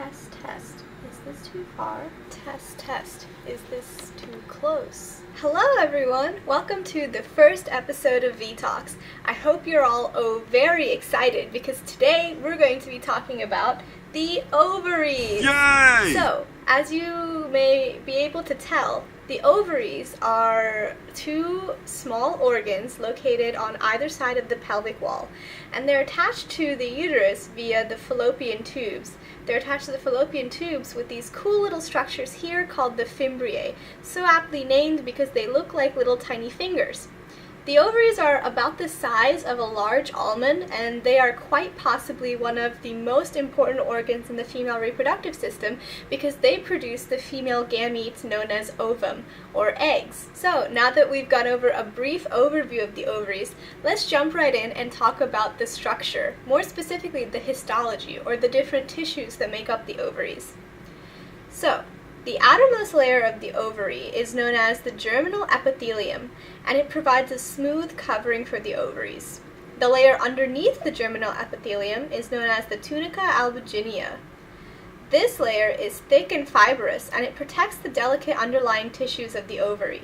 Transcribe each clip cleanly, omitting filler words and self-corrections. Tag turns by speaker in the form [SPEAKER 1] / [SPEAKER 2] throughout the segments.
[SPEAKER 1] Test, test. Is this too far? Test, test. Is this too close? Hello everyone! Welcome to the first episode of V-Talks. I hope you're all very excited because today we're going to be talking about the ovaries!
[SPEAKER 2] Yay!
[SPEAKER 1] So, as you may be able to tell, the ovaries are two small organs located on either side of the pelvic wall, and they're attached to the uterus via the fallopian tubes. They're attached to the fallopian tubes with these cool little structures here called the fimbriae, so aptly named because they look like little tiny fingers. The ovaries are about the size of a large almond, and they are quite possibly one of the most important organs in the female reproductive system because they produce the female gametes known as ovum, or eggs. So now that we've gone over a brief overview of the ovaries, let's jump right in and talk about the structure, more specifically the histology, or the different tissues that make up the ovaries. So, the outermost layer of the ovary is known as the germinal epithelium, and it provides a smooth covering for the ovaries. The layer underneath the germinal epithelium is known as the tunica albuginea. This layer is thick and fibrous, and it protects the delicate underlying tissues of the ovary.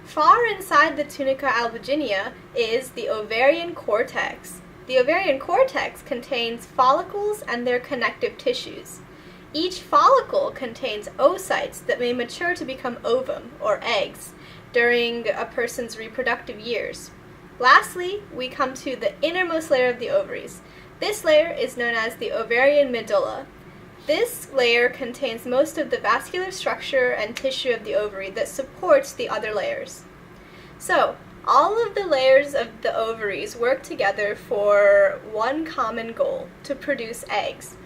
[SPEAKER 1] Far inside the tunica albuginea is the ovarian cortex. The ovarian cortex contains follicles and their connective tissues. Each follicle contains oocytes that may mature to become ovum, or eggs, during a person's reproductive years. Lastly, we come to the innermost layer of the ovaries. This layer is known as the ovarian medulla. This layer contains most of the vascular structure and tissue of the ovary that supports the other layers. So, all of the layers of the ovaries work together for one common goal: to produce eggs.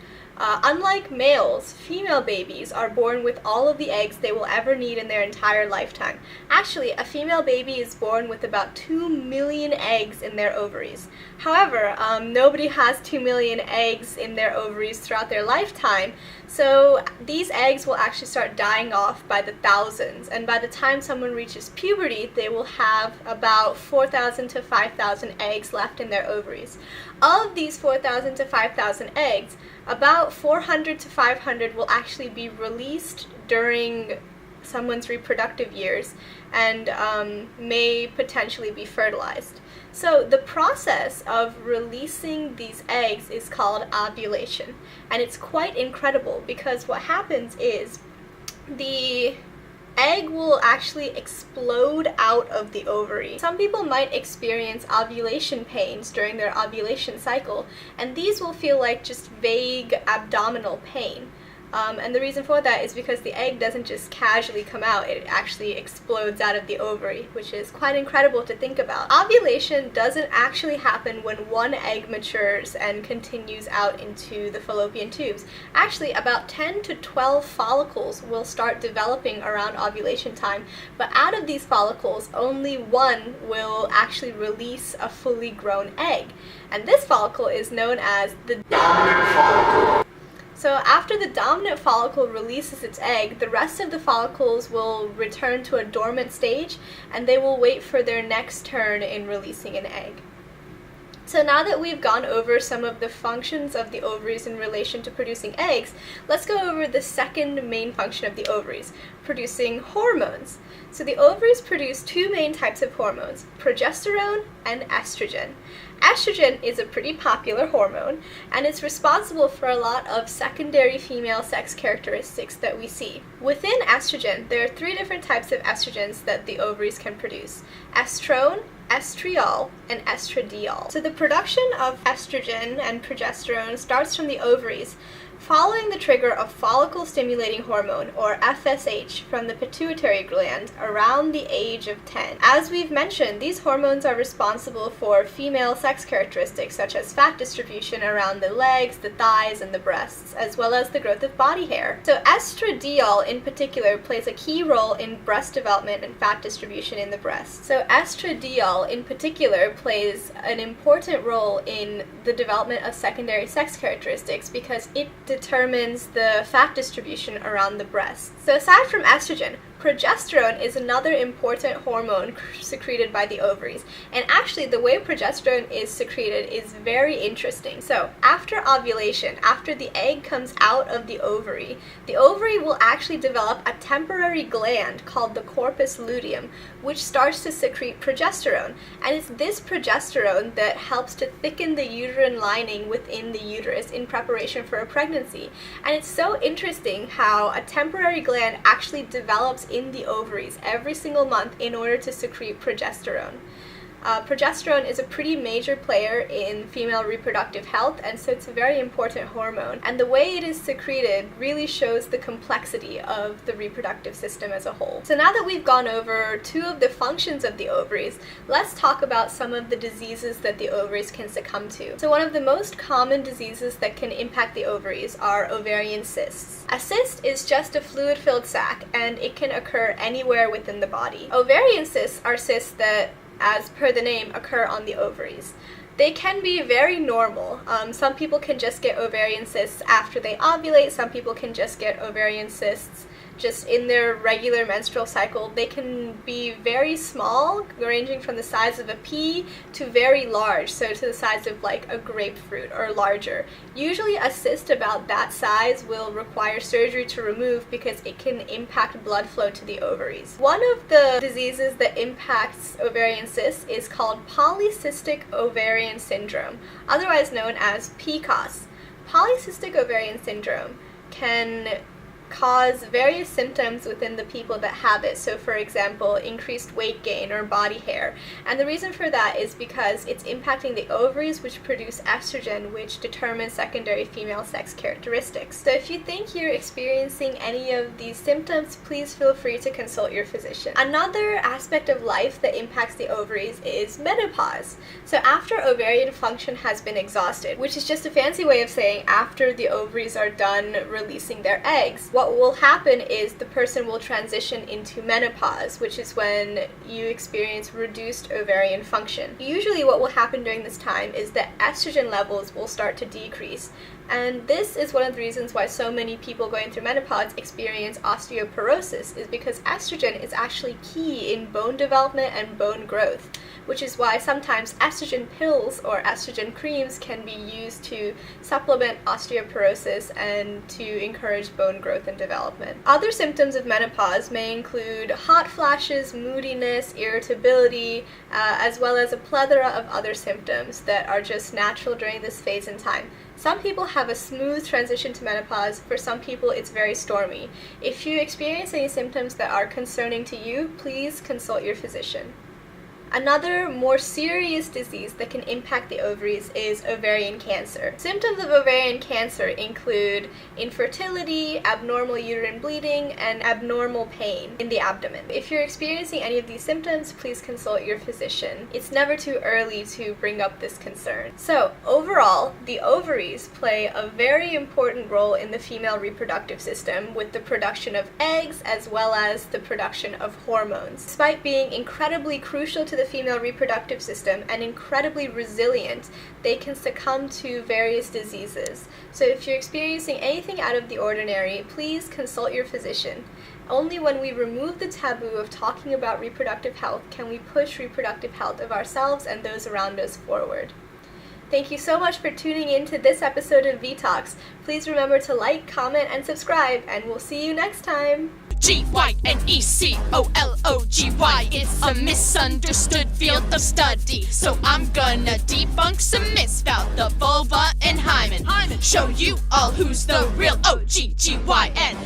[SPEAKER 1] Unlike males, female babies are born with all of the eggs they will ever need in their entire lifetime. Actually, a female baby is born with about 2 million eggs in their ovaries. However, nobody has 2 million eggs in their ovaries throughout their lifetime, so these eggs will actually start dying off by the thousands, and by the time someone reaches puberty, they will have about 4,000 to 5,000 eggs left in their ovaries. Of these 4,000 to 5,000 eggs, about 400 to 500 will actually be released during someone's reproductive years and may potentially be fertilized. So the process of releasing these eggs is called ovulation, and it's quite incredible because what happens is the egg will actually explode out of the ovary. Some people might experience ovulation pains during their ovulation cycle, and these will feel like just vague abdominal pain. And the reason for that is because the egg doesn't just casually come out, it actually explodes out of the ovary, which is quite incredible to think about. Ovulation doesn't actually happen when one egg matures and continues out into the fallopian tubes. Actually, about 10 to 12 follicles will start developing around ovulation time, but out of these follicles, only one will actually release a fully grown egg. And this follicle is known as the dominant follicle. So after the dominant follicle releases its egg, the rest of the follicles will return to a dormant stage, and they will wait for their next turn in releasing an egg. So now that we've gone over some of the functions of the ovaries in relation to producing eggs, let's go over the second main function of the ovaries, producing hormones. So the ovaries produce two main types of hormones, progesterone and estrogen. Estrogen is a pretty popular hormone, and it's responsible for a lot of secondary female sex characteristics that we see. Within estrogen, there are three different types of estrogens that the ovaries can produce: estrone, estriol, and estradiol. So the production of estrogen and progesterone starts from the ovaries, following the trigger of follicle-stimulating hormone, or FSH, from the pituitary gland around the age of 10. As we've mentioned, these hormones are responsible for female sex characteristics such as fat distribution around the legs, the thighs, and the breasts, as well as the growth of body hair. So estradiol in particular plays a key role in breast development and fat distribution in the breast. So estradiol in particular plays an important role in the development of secondary sex characteristics because it determines the fat distribution around the breast. So aside from estrogen, progesterone is another important hormone secreted by the ovaries. And actually, the way progesterone is secreted is very interesting. So after ovulation, after the egg comes out of the ovary will actually develop a temporary gland called the corpus luteum, which starts to secrete progesterone. And it's this progesterone that helps to thicken the uterine lining within the uterus in preparation for a pregnancy. And it's so interesting how a temporary gland actually develops in the ovaries every single month in order to secrete progesterone. Progesterone is a pretty major player in female reproductive health, and so it's a very important hormone. And the way it is secreted really shows the complexity of the reproductive system as a whole. So now that we've gone over two of the functions of the ovaries, let's talk about some of the diseases that the ovaries can succumb to. So one of the most common diseases that can impact the ovaries are ovarian cysts. A cyst is just a fluid-filled sac, and it can occur anywhere within the body. Ovarian cysts are cysts that, as per the name, occur on the ovaries. They can be very normal. Some people can just get ovarian cysts after they ovulate. Some people can just get ovarian cysts just in their regular menstrual cycle. They can be very small, ranging from the size of a pea to very large, so to the size of like a grapefruit or larger. Usually a cyst about that size will require surgery to remove because it can impact blood flow to the ovaries. One of the diseases that impacts ovarian cysts is called polycystic ovarian syndrome, otherwise known as PCOS. Polycystic ovarian syndrome can cause various symptoms within the people that have it. So for example, increased weight gain or body hair. And the reason for that is because it's impacting the ovaries, which produce estrogen, which determines secondary female sex characteristics. So if you think you're experiencing any of these symptoms, please feel free to consult your physician. Another aspect of life that impacts the ovaries is menopause. So after ovarian function has been exhausted, which is just a fancy way of saying after the ovaries are done releasing their eggs, what will happen is the person will transition into menopause, which is when you experience reduced ovarian function. Usually what will happen during this time is that estrogen levels will start to decrease. And this is one of the reasons why so many people going through menopause experience osteoporosis, is because estrogen is actually key in bone development and bone growth, which is why sometimes estrogen pills or estrogen creams can be used to supplement osteoporosis and to encourage bone growth and development. Other symptoms of menopause may include hot flashes, moodiness, irritability, as well as a plethora of other symptoms that are just natural during this phase in time. Some people have a smooth transition to menopause. For some people, it's very stormy. If you experience any symptoms that are concerning to you, please consult your physician. Another more serious disease that can impact the ovaries is ovarian cancer. Symptoms of ovarian cancer include infertility, abnormal uterine bleeding, and abnormal pain in the abdomen. If you're experiencing any of these symptoms, please consult your physician. It's never too early to bring up this concern. So overall, the ovaries play a very important role in the female reproductive system with the production of eggs as well as the production of hormones. Despite being incredibly crucial to the female reproductive system and incredibly resilient, they can succumb to various diseases. So if you're experiencing anything out of the ordinary, please consult your physician. Only when we remove the taboo of talking about reproductive health can we push reproductive health of ourselves and those around us forward. Thank you so much for tuning in to this episode of V-Talks. Please remember to like, comment, and subscribe, and we'll see you next time.
[SPEAKER 2] Gynecologgy, it's a misunderstood field of study. So I'm gonna debunk some myths about the vulva and hymen. Show you all who's the real OGGYN.